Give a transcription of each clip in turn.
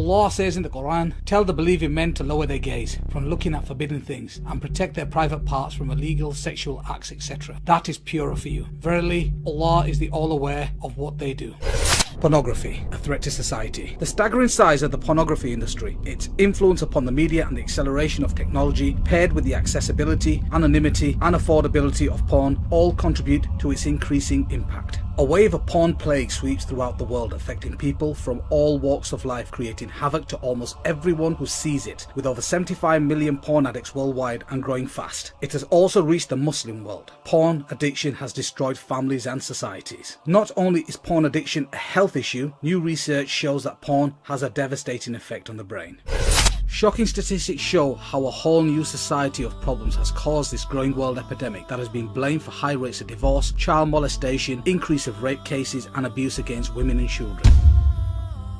Allah says in the Quran, tell the believing men to lower their gaze from looking at forbidden things and protect their private parts from illegal sexual acts, etc. That is purer for you. Verily, Allah is the all-aware of what they do. Pornography, a threat to society. The staggering size of the pornography industry, its influence upon the media and the acceleration of technology, paired with the accessibility, anonymity and affordability of porn, all contribute to its increasing impact. A wave of porn plague sweeps throughout the world, affecting people from all walks of life, creating havoc to almost everyone who sees it, with over 75 million porn addicts worldwide and growing fast. It has also reached the Muslim world. Porn addiction has destroyed families and societies. Not only is porn addiction a health issue, new research shows that porn has a devastating effect on the brain. Shocking statistics show how a whole new society of problems has caused this growing world epidemic that has been blamed for high rates of divorce, child molestation, increase of rape cases and abuse against women and children.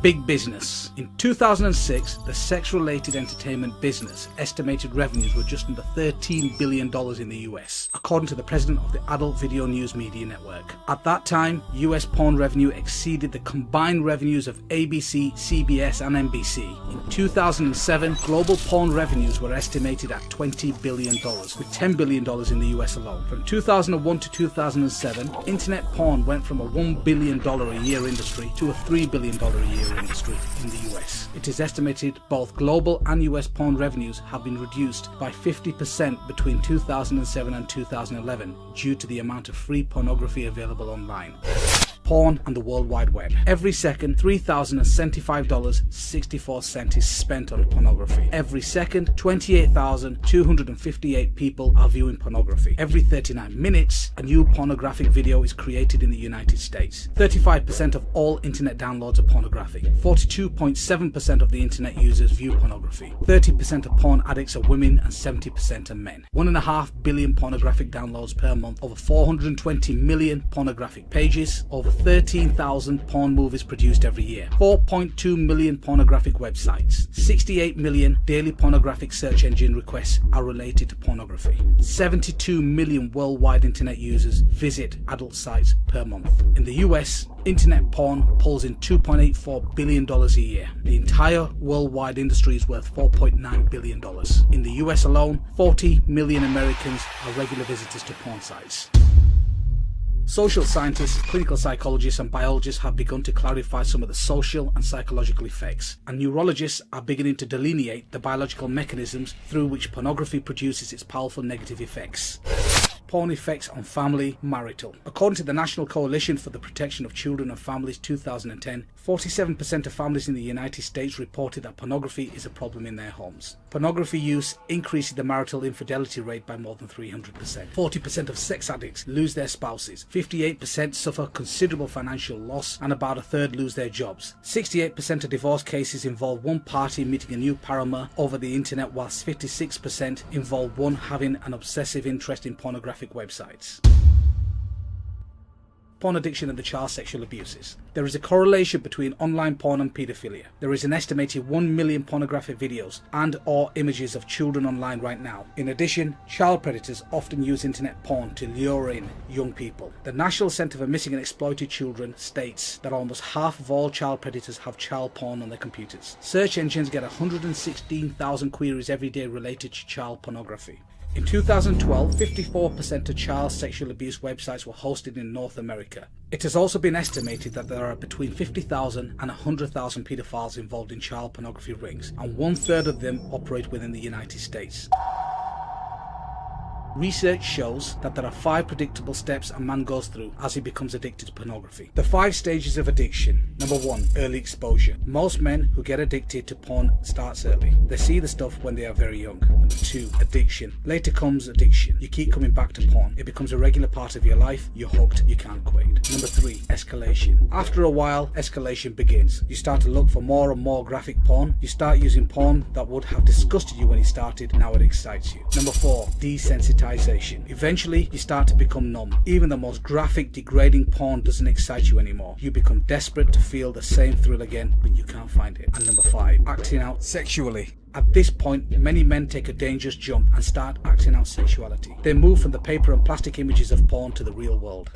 Big business. In 2006, the sex-related entertainment business estimated revenues were just under $13 billion in the US, according to the president of the Adult Video News Media Network. At that time, US porn revenue exceeded the combined revenues of ABC, CBS and NBC. In 2007, global porn revenues were estimated at $20 billion, with $10 billion in the US alone. From 2001 to 2007, internet porn went from a $1 billion a year industry to a $3 billion a year industry in the US. It is estimated both global and US porn revenues have been reduced by 50% between 2007 and 2011 due to the amount of free pornography available online. Porn and the World Wide Web. Every second, $3,075.64 is spent on pornography. Every second, 28,258 people are viewing pornography. Every 39 minutes, a new pornographic video is created in the United States. 35% of all internet downloads are pornographic. 42.7% of the internet users view pornography. 30% of porn addicts are women and 70% are men. 1.5 billion pornographic downloads per month. Over 420 million pornographic pages. Over 13,000 porn movies produced every year, 4.2 million pornographic websites, 68 million daily pornographic search engine requests are related to pornography, 72 million worldwide internet users visit adult sites per month. In the US, internet porn pulls in $2.84 billion a year. The entire worldwide industry is worth $4.9 billion. In the US alone, 40 million Americans are regular visitors to porn sites. Social scientists, clinical psychologists and biologists have begun to clarify some of the social and psychological effects, and neurologists are beginning to delineate the biological mechanisms through which pornography produces its powerful negative effects. Porn effects on family, marital. According to the National Coalition for the Protection of Children and Families 2010, 47% of families in the United States reported that pornography is a problem in their homes. Pornography use increases the marital infidelity rate by more than 300%. 40% of sex addicts lose their spouses. 58% suffer considerable financial loss, and about a third lose their jobs. 68% of divorce cases involve one party meeting a new paramour over the internet, whilst 56% involve one having an obsessive interest in pornographic websites. Porn addiction and the child sexual abuses. There is a correlation between online porn and paedophilia. There is an estimated 1 million pornographic videos and or images of children online right now. In addition, child predators often use internet porn to lure in young people. The National Centre for Missing and Exploited Children states that almost half of all child predators have child porn on their computers. Search engines get 116,000 queries every day related to child pornography. In 2012, 54% of child sexual abuse websites were hosted in North America. It has also been estimated that there are between 50,000 and 100,000 paedophiles involved in child pornography rings, and 1/3 of them operate within the United States. Research shows that there are 5 predictable steps a man goes through as he becomes addicted to pornography. The 5 stages of addiction. Number 1, early exposure. Most men who get addicted to porn starts early. They see the stuff when they are very young. Number 2, addiction. Later comes addiction. You keep coming back to porn. It becomes a regular part of your life. You're hooked. You can't quit. Number 3, escalation. After a while, escalation begins. You start to look for more and more graphic porn. You start using porn that would have disgusted you when you started. Now it excites you. Number 4, desensitization. Eventually, you start to become numb. Even the most graphic, degrading porn doesn't excite you anymore. You become desperate to feel the same thrill again, but you can't find it. And number 5, acting out sexually. At this point, many men take a dangerous jump and start acting out sexuality. They move from the paper and plastic images of porn to the real world.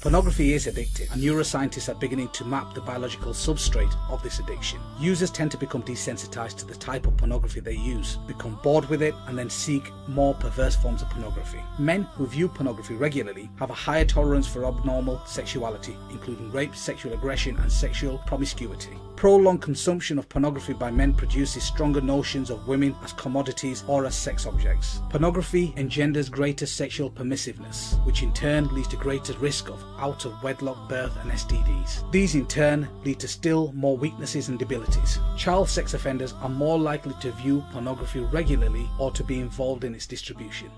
Pornography is addictive, and neuroscientists are beginning to map the biological substrate of this addiction. Users tend to become desensitized to the type of pornography they use, become bored with it, and then seek more perverse forms of pornography. Men who view pornography regularly have a higher tolerance for abnormal sexuality, including rape, sexual aggression, and sexual promiscuity. Prolonged consumption of pornography by men produces stronger notions of women as commodities or as sex objects. Pornography engenders greater sexual permissiveness, which in turn leads to greater risk of out-of-wedlock birth and STDs. These in turn lead to still more weaknesses and debilities. Child sex offenders are more likely to view pornography regularly or to be involved in its distribution.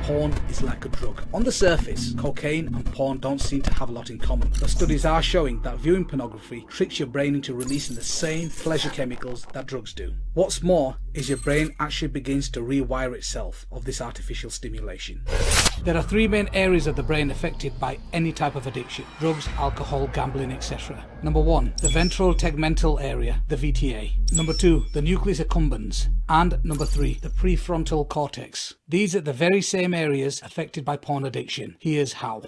Porn is like a drug. On the surface, cocaine and porn don't seem to have a lot in common, but studies are showing that viewing pornography tricks your brain into releasing the same pleasure chemicals that drugs do. What's more is your brain actually begins to rewire itself of this artificial stimulation. There are three main areas of the brain affected by any type of addiction: drugs, alcohol, gambling, etc. Number 1, the ventral tegmental area, the VTA. Number 2, the nucleus accumbens. And number 3, the prefrontal cortex. These are the very same areas affected by porn addiction. Here's how.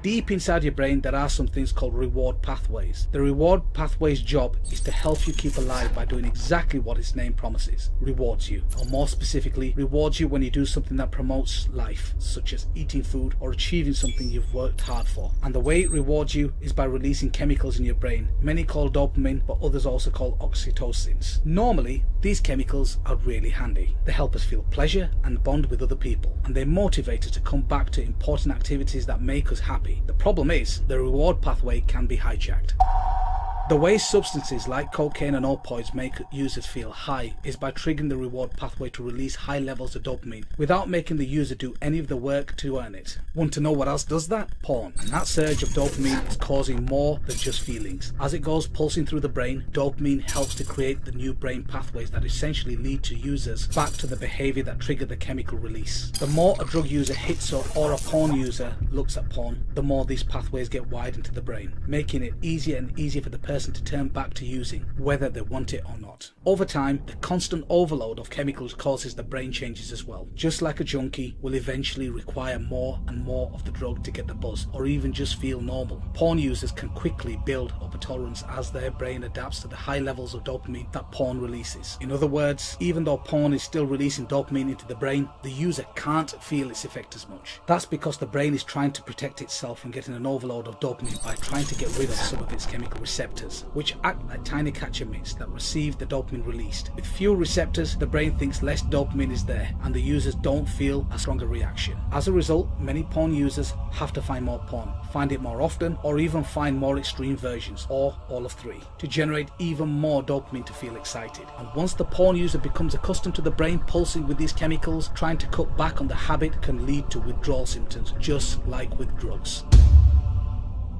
Deep inside your brain, there are some things called reward pathways. The reward pathway's job is to help you keep alive by doing exactly what its name promises: rewards you. Or more specifically, rewards you when you do something that promotes life, such as eating food or achieving something you've worked hard for. And the way it rewards you is by releasing chemicals in your brain, many call dopamine, but others also call oxytocins. Normally, these chemicals are really handy. They help us feel pleasure and bond with other people, and they motivate us to come back to important activities that make us happy. The problem is, the reward pathway can be hijacked. The way substances like cocaine and opioids make users feel high is by triggering the reward pathway to release high levels of dopamine without making the user do any of the work to earn it. Want to know what else does that? Porn. And that surge of dopamine is causing more than just feelings. As it goes pulsing through the brain, dopamine helps to create the new brain pathways that essentially lead to users back to the behavior that triggered the chemical release. The more a drug user hits or a porn user looks at porn, the more these pathways get widened to the brain, making it easier and easier for the person to turn back to using, whether they want it or not. Over time, the constant overload of chemicals causes the brain changes as well. Just like a junkie will eventually require more and more of the drug to get the buzz, or even just feel normal. Porn users can quickly build up a tolerance as their brain adapts to the high levels of dopamine that porn releases. In other words, even though porn is still releasing dopamine into the brain, the user can't feel its effect as much. That's because the brain is trying to protect itself from getting an overload of dopamine by trying to get rid of some of its chemical receptors, which act like tiny catcher mitts that receive the dopamine released. With fewer receptors, the brain thinks less dopamine is there, and the users don't feel a stronger reaction. As a result, many porn users have to find more porn, find it more often, or even find more extreme versions, or all of three, to generate even more dopamine to feel excited. And once the porn user becomes accustomed to the brain pulsing with these chemicals, trying to cut back on the habit can lead to withdrawal symptoms, just like with drugs.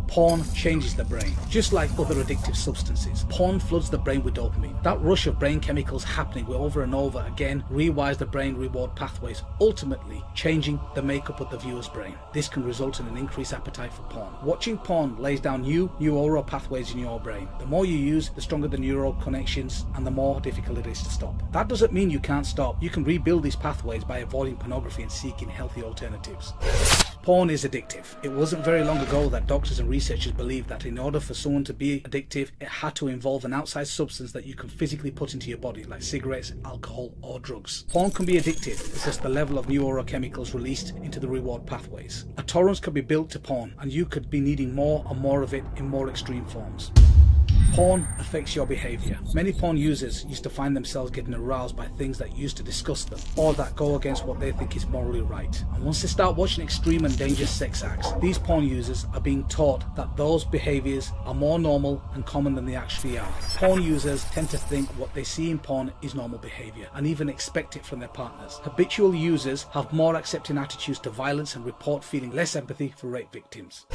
Porn changes the brain. Just like other addictive substances, porn floods the brain with dopamine. That rush of brain chemicals happening over and over again rewires the brain reward pathways, ultimately changing the makeup of the viewer's brain. This can result in an increased appetite for porn. Watching porn lays down new neural pathways in your brain. The more you use, the stronger the neural connections and the more difficult it is to stop. That doesn't mean you can't stop. You can rebuild these pathways by avoiding pornography and seeking healthy alternatives. Porn is addictive. It wasn't very long ago that doctors and researchers believed that in order for someone to be addictive, it had to involve an outside substance that you can physically put into your body, like cigarettes, alcohol, or drugs. Porn can be addictive because the level of neurochemicals released into the reward pathways. A tolerance could be built to porn, and you could be needing more and more of it in more extreme forms. Porn affects your behavior. Many porn users used to find themselves getting aroused by things that used to disgust them, or that go against what they think is morally right. And once they start watching extreme and dangerous sex acts, these porn users are being taught that those behaviors are more normal and common than they actually are. Porn users tend to think what they see in porn is normal behavior, and even expect it from their partners. Habitual users have more accepting attitudes to violence and report feeling less empathy for rape victims.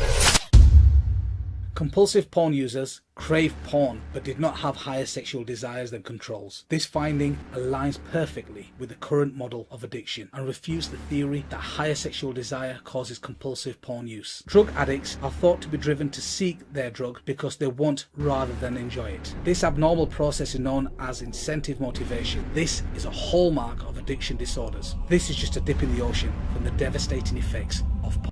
Compulsive porn users crave porn but did not have higher sexual desires than controls. This finding aligns perfectly with the current model of addiction and refutes the theory that higher sexual desire causes compulsive porn use. Drug addicts are thought to be driven to seek their drug because they want rather than enjoy it. This abnormal process is known as incentive motivation. This is a hallmark of addiction disorders. This is just a dip in the ocean from the devastating effects of